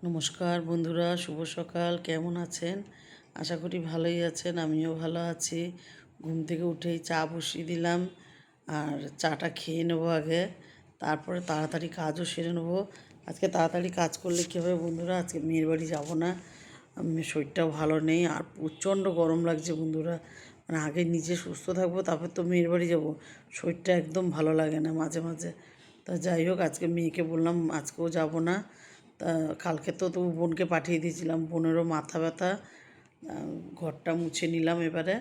নমস্কার বন্ধুরা, শুভ সকাল। কেমন আছেন? আশা করি ভালোই আছেন। আমিও ভালো আছি। ঘুম থেকে উঠেই চা বসিয়ে দিলাম, আর চাটা খেয়ে নেবো আগে, তারপরে তাড়াতাড়ি কাজও সেরে নেবো। আজকে তাড়াতাড়ি কাজ করলে কী হবে বন্ধুরা, আজকে মেয়ের বাড়ি যাবো না। শরীরটাও ভালো নেই, আর প্রচণ্ড গরম লাগছে বন্ধুরা। মানে আগে নিজে সুস্থ থাকবো, তারপর তো মেয়ের বাড়ি যাবো। শরীরটা একদম ভালো লাগে না মাঝে মাঝে। তা যাই হোক, আজকে মেয়েকে বললাম আজকেও যাব না। তা কালকে তো বোনকে পাঠিয়ে দিয়েছিলাম, বোনেরও মাথা ব্যথা। ঘরটা মুছে নিলাম, এবারে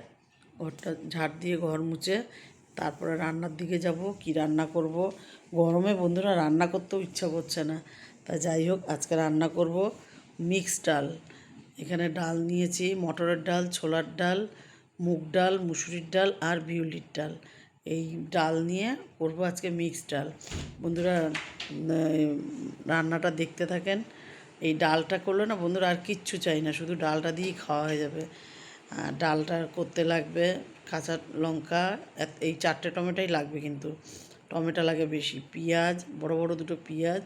ঘরটা ঝাড় দিয়ে ঘর মুছে তারপরে রান্নার দিকে যাব। কি রান্না করব গরমে বন্ধুরা, রান্না করতেও ইচ্ছা করছে না। তা যাই হোক, আজকে রান্না করব মিক্সড ডাল। এখানে ডাল নিয়েছি, মটরের ডাল, ছোলার ডাল, মুগ ডাল, মুসুরির ডাল আর বিউলির ডাল। এই ডাল নিয়ে করব আজকে মিক্সড ডাল। বন্ধুরা রান্নাটা দেখতে থাকেন। এই ডালটা করলে না বন্ধুরা আর কিচ্ছু চাই না, শুধু ডালটা দিয়েই খাওয়া হয়ে যাবে। আর ডালটা করতে লাগবে কাঁচা লঙ্কা, এই 4টে টমেটোই লাগবে, কিন্তু টমেটো লাগে বেশি, পেঁয়াজ, বড় বড় দুটো পেঁয়াজ,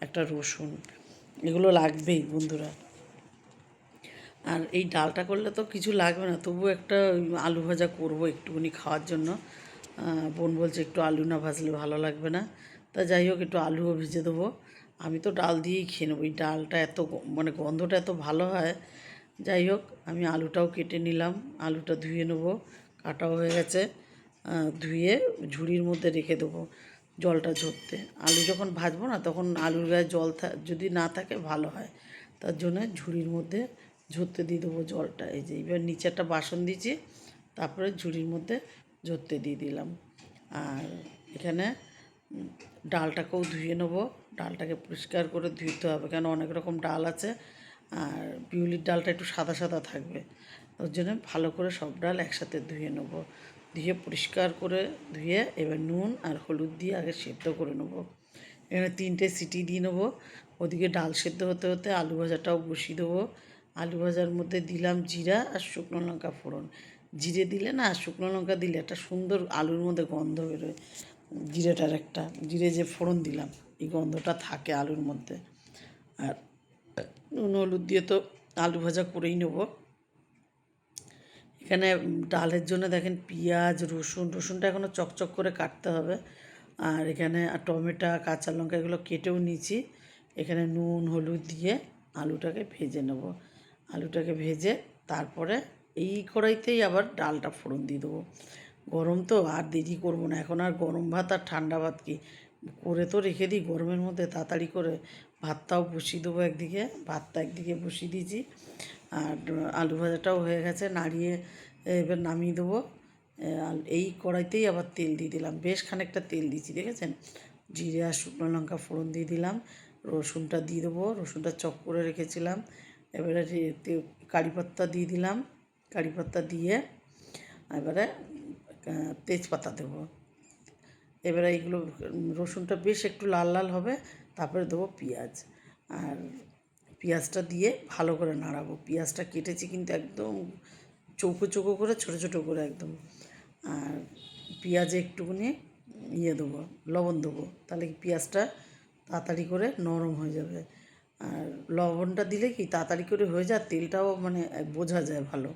একটা রসুন, এগুলো লাগবেই বন্ধুরা। আর এই ডালটা করলে তো কিছু লাগবে না, তবু একটা আলু ভাজা করবো একটুখানি খাওয়ার জন্য। বোন বলছে একটু আলু না ভাজলে ভালো লাগবে না। তা যাই হোক, একটু আলুও ভেজে দেবো। আমি তো ডাল দিয়েই খেয়ে নেবো, এই ডালটা এত মানে গন্ধটা এত ভালো হয়। যাই হোক, আমি আলুটাও কেটে নিলাম, আলুটা ধুয়ে নেবো, কাটাও হয়ে গেছে। ধুয়ে ঝুড়ির মধ্যে রেখে দেবো জলটা ঝরতে। আলু যখন ভাজবো না, তখন আলুর গায়ে জল যদি না থাকে ভালো হয়। তার জন্য ঝুড়ির মধ্যে ঝরতে দিয়ে দেবো জলটা। এই যে এবার নিচে একটা বাসন দিয়েছি, তারপরে ঝুড়ির মধ্যে ঝরতে দিয়ে দিলাম। আর এখানে ডালটাকেও ধুয়ে নেবো। ডালটাকে পরিষ্কার করে ধুতে হবে, কেন অনেক রকম ডাল আছে, আর বিউলির ডালটা একটু সাদা সাদা থাকবে। ওর জন্য ভালো করে সব ডাল একসাথে ধুয়ে নেবো। ধুয়ে পরিষ্কার করে ধুয়ে এবার নুন আর হলুদ দিয়ে আগে সেদ্ধ করে নেবো। এখানে 3টে সিটি দিয়ে নেবো। ওদিকে ডাল সেদ্ধ হতে হতে আলু ভাজাটাও বসিয়ে দেবো। আলু ভাজার মধ্যে দিলাম জিরা আর শুকনো লঙ্কা ফোড়ন। জিরে দিলে না, শুকনো লঙ্কা দিলে একটা সুন্দর আলুর মধ্যে গন্ধ বেরোয়। জিরেটার একটা, জিরে যে ফোড়ন দিলাম, এই গন্ধটা থাকে আলুর মধ্যে। আর নুন হলুদ দিয়ে তো আলু ভাজা করেই নেব। এখানে ডালের জন্য দেখেন পেঁয়াজ, রসুনটা এখনও চকচক করে কাটতে হবে। আর এখানে টমেটো, কাঁচা লঙ্কা এগুলো কেটেও নিয়েছি। এখানে নুন হলুদ দিয়ে আলুটাকে ভেজে নেব। আলুটাকে ভেজে তারপরে এই কড়াইতেই আবার ডালটা ফোড়ন দিয়ে দেবো। গরম তো, আর দেরি করবো না, এখন আর গরম ভাত আর ঠান্ডা ভাত কি, করে তো রেখে দিই গরমের মধ্যে তাড়াতাড়ি করে। ভাতটাও বসিয়ে দেবো একদিকে, ভাতটা একদিকে বসিয়ে দিয়েছি। আর আলু ভাজাটাও হয়ে গেছে, নাড়িয়ে এবার নামিয়ে দেবো। এই কড়াইতেই আবার তেল দিয়ে দিলাম, বেশ খানিকটা তেল দিয়েছি দেখেছেন। জিরে আর শুকনো লঙ্কা ফোড়ন দিয়ে দিলাম, রসুনটা দিয়ে দেবো, রসুনটা চপ করে রেখেছিলাম। এবারে কারি পাতা দিয়ে দিলাম, কারি পাতা দিয়ে এবারে তেজপাতা দেবো। এবারে এইগুলো রসুনটা বেশ একটু লাল লাল হবে, তারপরে দেবো পেঁয়াজ। আর পেঁয়াজটা দিয়ে ভালো করে নাড়াবো। পেঁয়াজটা কেটেছি কিন্তু একদম চৌকো চৌকো করে, ছোটো ছোটো করে একদম। আর পেঁয়াজে একটুখানি দেবো, লবণ দেবো, তাহলে কি পেঁয়াজটা তাড়াতাড়ি করে নরম হয়ে যাবে। আর লবণটা দিলে কি তাড়াতাড়ি করে হয়ে যায়, তেলটাও মানে বোঝা যায় ভালো।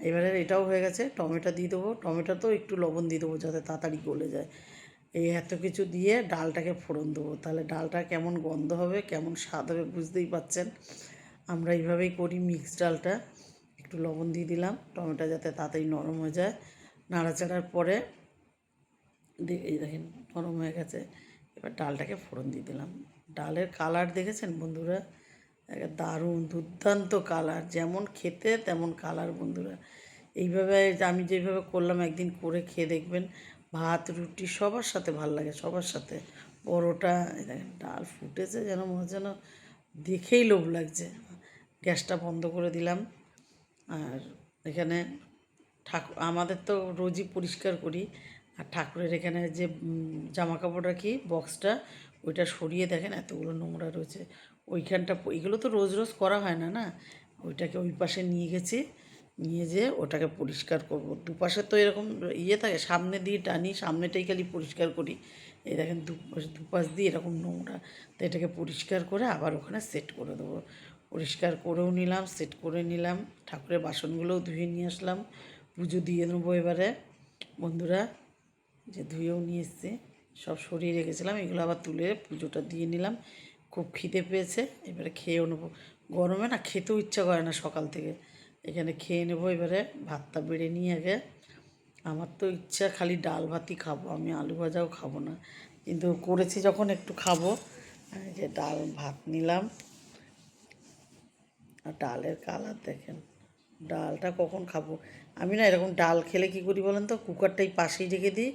এবারে এটাও হয়ে গেছে, টমেটো দিয়ে দেবো। টমেটোতেও একটু লবণ দিয়ে দেবো যাতে তাড়াতাড়ি গলে যায়। এই এত কিছু দিয়ে ডালটাকে ফোড়ন দেবো, তাহলে ডালটা কেমন গন্ধ হবে, কেমন স্বাদ হবে বুঝতেই পাচ্ছেন। আমরা এইভাবেই করি মিক্সড ডালটা। একটু লবণ দিয়ে দিলাম, টমেটো যাতে তাড়াতাড়ি নরম হয়ে যায়। নাড়াচাড়ার পরে এই দেখেন নরম হয়ে গেছে। এবার ডালটাকে ফোড়ন দিয়ে দিলাম। ডালের কালার দেখেছেন বন্ধুরা, দারুণ দুর্দান্ত কালার, যেমন খেতে তেমন কালার বন্ধুরা। এইভাবে আমি যেভাবে করলাম একদিন করে খেয়ে দেখবেন, ভাত রুটি সবার সাথে ভাল লাগে, সবার সাথে। পরোটা, দেখেন ডাল ফুটেছে যেন মনে হচ্ছে, যেন দেখেই লোভ লাগছে। গ্যাসটা বন্ধ করে দিলাম। আর এখানে আমাদের তো রোজই পরিষ্কার করি। আর ঠাকুরের এখানে যে জামা কাপড় রাখি বক্সটা, ওইটা সরিয়ে দেখেন এতগুলো নোংরা রয়েছে। ওইখানটা এগুলো তো রোজ রোজ করা হয় না, না। ওইটাকে ওই পাশে নিয়ে গেছি, নিয়ে যেয়ে ওটাকে পরিষ্কার করব। দুপাশে তো এরকম থাকে, সামনে দিয়ে টানি, সামনেটাই খালি পরিষ্কার করি। এই দেখেন দুপাশ দিয়ে এরকম নোংরা, তো এটাকে পরিষ্কার করে আবার ওখানে সেট করে দেবো। পরিষ্কার করেও নিলাম, সেট করে নিলাম, ঠাকুরের বাসনগুলোও ধুয়ে নিয়ে আসলাম, পুজো দিয়ে নেবো এবারে বন্ধুরা। যে ধুয়েও নিয়ে এসছি, সব সরিয়ে রেখেছিলাম, এগুলো আবার তুলে পুজোটা দিয়ে নিলাম। খুব খিদে পেয়েছে, এবারে খেয়েও নেবো। গরমে না খেতেও ইচ্ছা করে না সকাল থেকে, এখানে খেয়ে নেবো এবারে। ভাতটা বেড়ে নিয়ে আগে, আমার তো ইচ্ছা খালি ডাল ভাতই খাবো, আমি আলু ভাজাও খাবো না, কিন্তু করেছি যখন একটু খাবো। যে ডাল ভাত নিলাম, আর ডালের কালার দেখেন, ডালটা কখন খাবো আমি না, এরকম ডাল খেলে কী করি বলেন তো, কুকারটাই পাশেই রেখে দিই,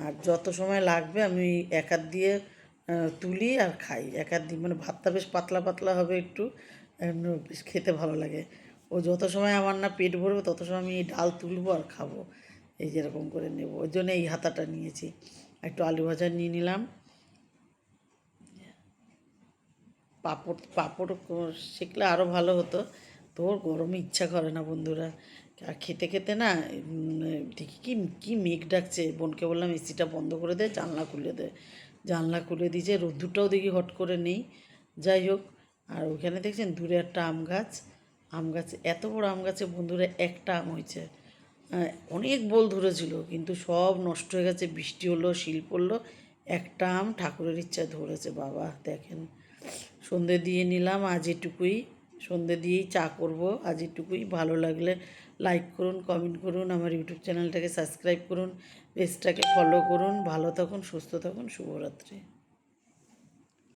আর যত সময় লাগবে আমি এক হাত দিয়ে তুলি আর খাই। এক হাত দিই মানে ভাতটা বেশ পাতলা পাতলা হবে একটু, বেশ খেতে ভালো লাগে। ও যত সময় আমার না পেট ভরবে তত সময় আমি এই ডাল তুলবো আর খাবো, এই যেরকম করে নেব। ওই জন্য এই হাতাটা নিয়েছি। একটু আলু ভাজা নিয়ে নিলাম, পাঁপড় পাঁপড় শিখলে আরও ভালো হতো, তো ওর গরমে ইচ্ছা করে না বন্ধুরা। আর খেতে খেতে না দেখি কি কি মেঘ ডাকছে, বোনকে বললাম এসিটা বন্ধ করে দে, জানলা খুলে দে। জানলা খুলে দিয়েছে, রোদ্দুরটাও দেখি হট করে নেই। যাই হোক, আর ওইখানে দেখছেন দূরে একটা আম গাছ, আম গাছ এত বড় আম গাছে বন্ধুরা একটা আম হয়েছে। অনেক বোল ধরেছিল কিন্তু সব নষ্ট হয়ে গেছে, বৃষ্টি হলো, শিল পড়লো, একটা আম ঠাকুরের ইচ্ছায় ধরেছে বাবা। দেখেন সন্ধে দিয়ে নিলাম আজ এটুকুই, সন্ধে দিয়েই চা করব আজ এটুকুই। ভালো লাগলে লাইক করুন, কমেন্ট করুন, আমার ইউটিউব চ্যানেলটাকে সাবস্ক্রাইব করুন, পেজটাকে ফলো করুন। ভালো থাকুন, সুস্থ থাকুন, শুভরাত্রি।